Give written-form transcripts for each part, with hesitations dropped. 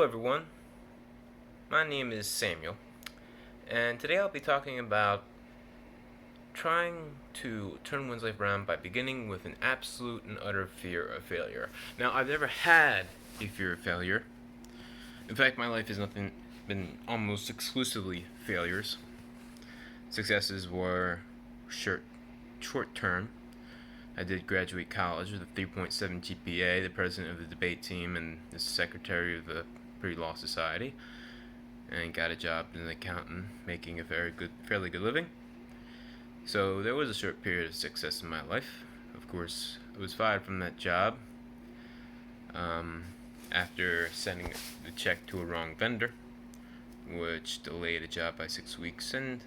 everyone. My name is Samuel, and today I'll be talking about trying to turn one's life around by beginning with an absolute and utter fear of failure. Now, I've never had a fear of failure. In fact, my life has been almost exclusively failures. Successes were short term. I did graduate college with a 3.7 GPA, the president of the debate team, and the secretary of the Pre-Law Society, and got a job as an accountant, making a fairly good living. So there was a short period of success in my life. Of course, I was fired from that job after sending the check to a wrong vendor, which delayed the job by 6 weeks, and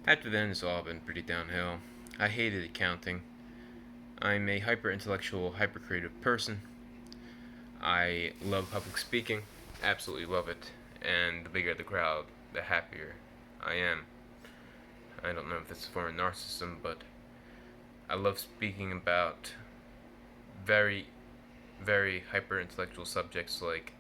after then it's all been pretty downhill. I hated accounting. I'm a hyper-intellectual, hyper-creative person. I love public speaking, absolutely love it, and the bigger the crowd, the happier I am. I don't know if it's a form of narcissism, but I love speaking about very, very hyper-intellectual subjects like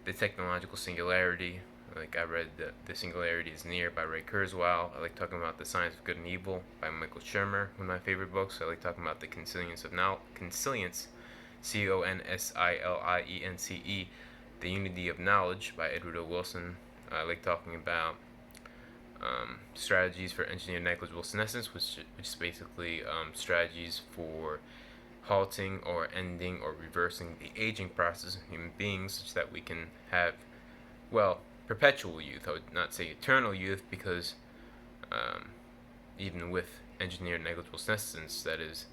the technological singularity. Like I read The Singularity is Near by Ray Kurzweil. I like talking about The Science of Good and Evil by Michael Shermer, one of my favorite books. I like talking about the Consilience, Consilience, The Unity of Knowledge by Edward O. Wilson. I like talking about strategies for engineered negligible senescence, which is basically strategies for halting or ending or reversing the aging process of human beings such that we can have, perpetual youth. I would not say eternal youth because even with engineered negligible senescence, that is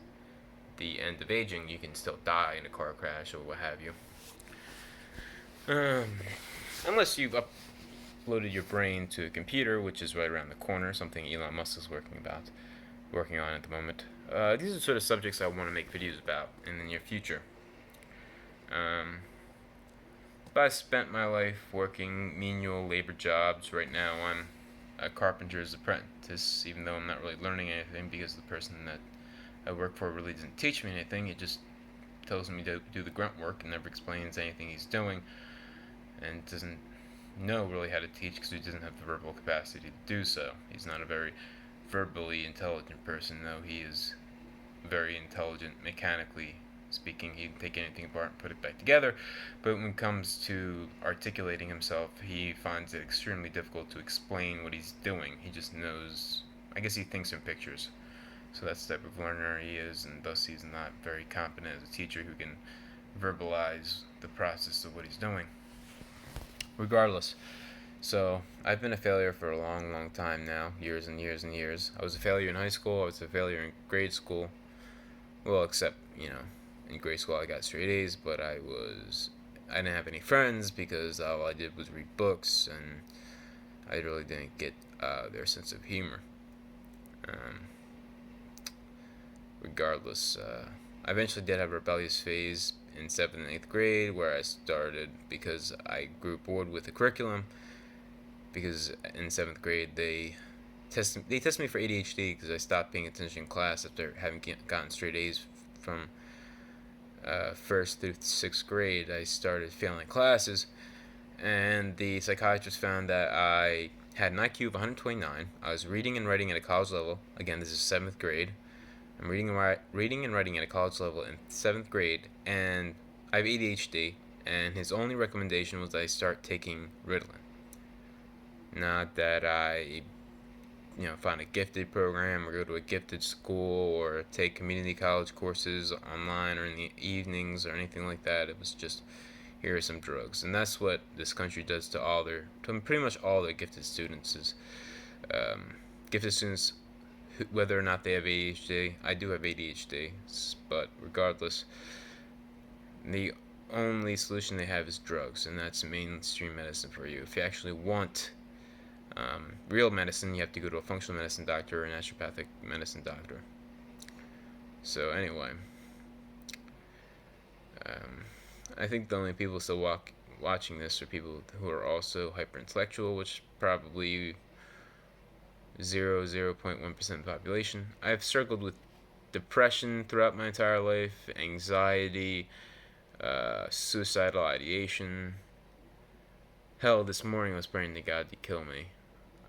the end of aging, you can still die in a car crash or what have you. Unless you've uploaded your brain to a computer, which is right around the corner, something Elon Musk is working on at the moment. These are sort of subjects I want to make videos about in the near future. But I spent my life working menial labor jobs. Right now I'm a carpenter's apprentice, even though I'm not really learning anything because the person that I work for really doesn't teach me anything. He just tells me to do the grunt work and never explains anything he's doing, and doesn't know really how to teach because he doesn't have the verbal capacity to do so. He's not a very verbally intelligent person, though he is very intelligent mechanically speaking. He can take anything apart and put it back together, but when it comes to articulating himself, he finds it extremely difficult to explain what he's doing. He just knows, I guess he thinks in pictures. So that's the type of learner he is, and thus he's not very competent as a teacher who can verbalize the process of what he's doing. Regardless, so I've been a failure for a long, long time now, years and years and years. I was a failure in high school, I was a failure in grade school. Well, except, in grade school I got straight A's, but I didn't have any friends because all I did was read books, and I really didn't get their sense of humor. Regardless, I eventually did have a rebellious phase in 7th and 8th grade where I started because I grew bored with the curriculum, because in 7th grade they tested me for ADHD because I stopped paying attention in class after having gotten straight A's from 1st through 6th grade. I started failing classes, and the psychiatrist found that I had an IQ of 129. I was reading and writing at a college level. Again, this is 7th grade. I'm reading and writing at a college level in 7th grade, and I have ADHD, and his only recommendation was that I start taking Ritalin. Not that I, find a gifted program or go to a gifted school or take community college courses online or in the evenings or anything like that. It was just, here are some drugs. And that's what this country does to pretty much all their gifted students is, gifted students, whether or not they have ADHD. I do have ADHD, but regardless, the only solution they have is drugs, and that's mainstream medicine for you. If you actually want real medicine, you have to go to a functional medicine doctor or a naturopathic medicine doctor. So anyway, I think the only people still watching this are people who are also hyperintellectual, which probably 0.1% of the population. I've struggled with depression throughout my entire life, anxiety, suicidal ideation, Hell, this morning I was praying to God to kill me.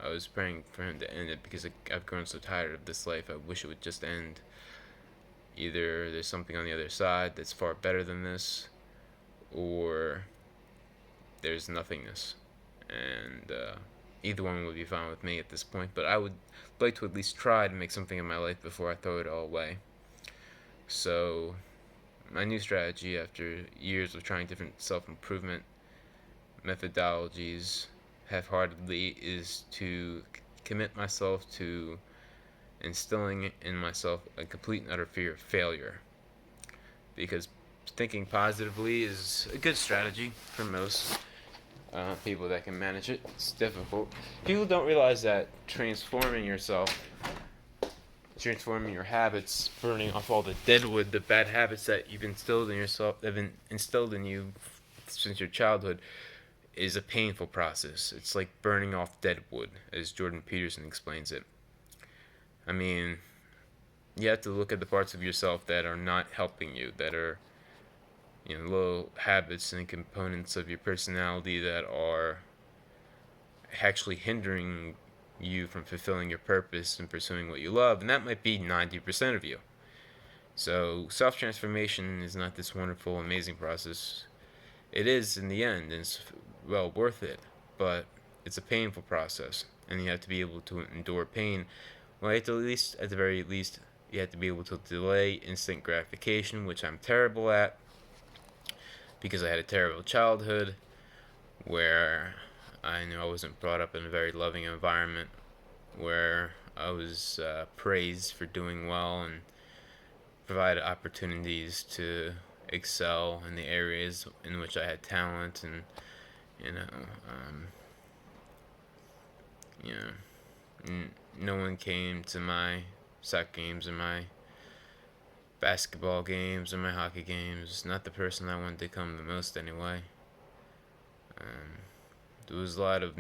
I was praying for him to end it because I've grown so tired of this life. I wish it would just end. Either there's something on the other side that's far better than this, or there's nothingness. And either one would be fine with me at this point, but I would like to at least try to make something of my life before I throw it all away. So, my new strategy after years of trying different self improvement methodologies half heartedly is to commit myself to instilling in myself a complete and utter fear of failure. Because thinking positively is a good strategy for most people that can manage it. It's difficult. People don't realize that transforming yourself, transforming your habits, burning off all the deadwood, the bad habits that you've instilled in yourself, that have been instilled in you since your childhood, is a painful process. It's like burning off dead wood, as Jordan Peterson explains it. I mean, you have to look at the parts of yourself that are not helping you, that are, little habits and components of your personality that are actually hindering you from fulfilling your purpose and pursuing what you love, and that might be 90% of you. So, self transformation is not this wonderful, amazing process. It is in the end, and it's well worth it, but it's a painful process, and you have to be able to endure pain. Well, at the very least, you have to be able to delay instant gratification, which I'm terrible at, because I had a terrible childhood where I knew I wasn't brought up in a very loving environment, where I was praised for doing well and provided opportunities to excel in the areas in which I had talent, and you know, um, you know, no one came to my soccer games or my basketball games or my hockey games. Not the person I wanted to come the most, anyway. There was a lot of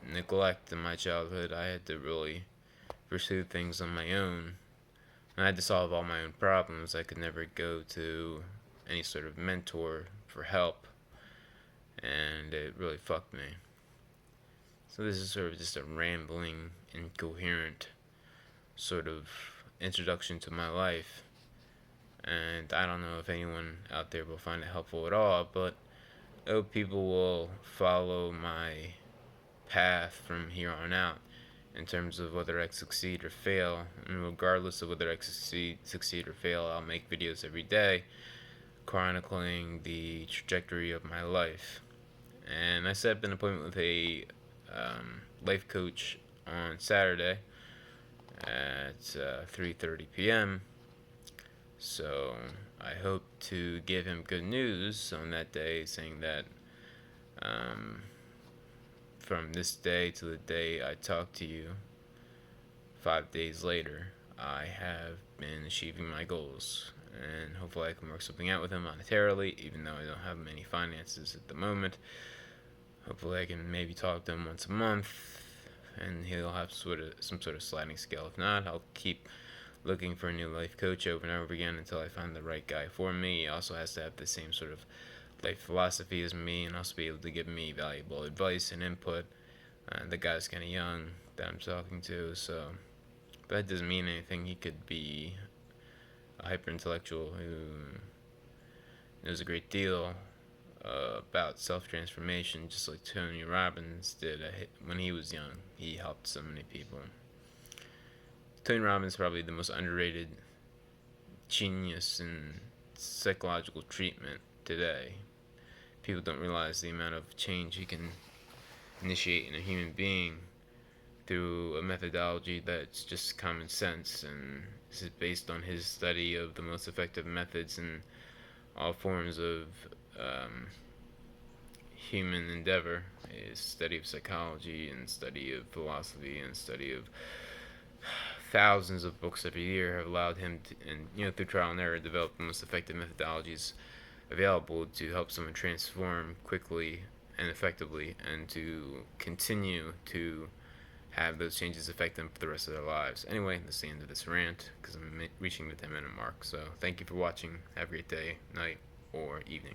neglect in my childhood. I had to really pursue things on my own. I had to solve all my own problems. I could never go to any sort of mentor for help, and it really fucked me. So this is sort of just a rambling, incoherent sort of introduction to my life, and I don't know if anyone out there will find it helpful at all, but I hope people will follow my path from here on out in terms of whether I succeed or fail. And regardless of whether I succeed or fail, I'll make videos every day chronicling the trajectory of my life. And I set up an appointment with a life coach on Saturday at 3:30 p.m. So I hope to give him good news on that day, saying that from this day to the day I talk to you, 5 days later, I have been achieving my goals. And hopefully I can work something out with him monetarily, even though I don't have many finances at the moment. Hopefully I can maybe talk to him once a month, and he'll have some sort of sliding scale. If not, I'll keep looking for a new life coach over and over again until I find the right guy for me. He also has to have the same sort of life philosophy as me, and also be able to give me valuable advice and input. The guy's kind of young that I'm talking to, so that doesn't mean anything. He could be a hyperintellectual who knows a great deal about self-transformation, just like Tony Robbins did when he was young. He helped so many people. Tony Robbins is probably the most underrated genius in psychological treatment today. People don't realize the amount of change he can initiate in a human being through a methodology that's just common sense, and this is based on his study of the most effective methods in all forms of human endeavor. His study of psychology and study of philosophy and study of thousands of books every year have allowed him to, and through trial and error, develop the most effective methodologies available to help someone transform quickly and effectively, and to continue to have those changes affect them for the rest of their lives. Anyway, that's the end of this rant, because I'm reaching the 10-minute mark. So thank you for watching. Have a great day, night, or evening.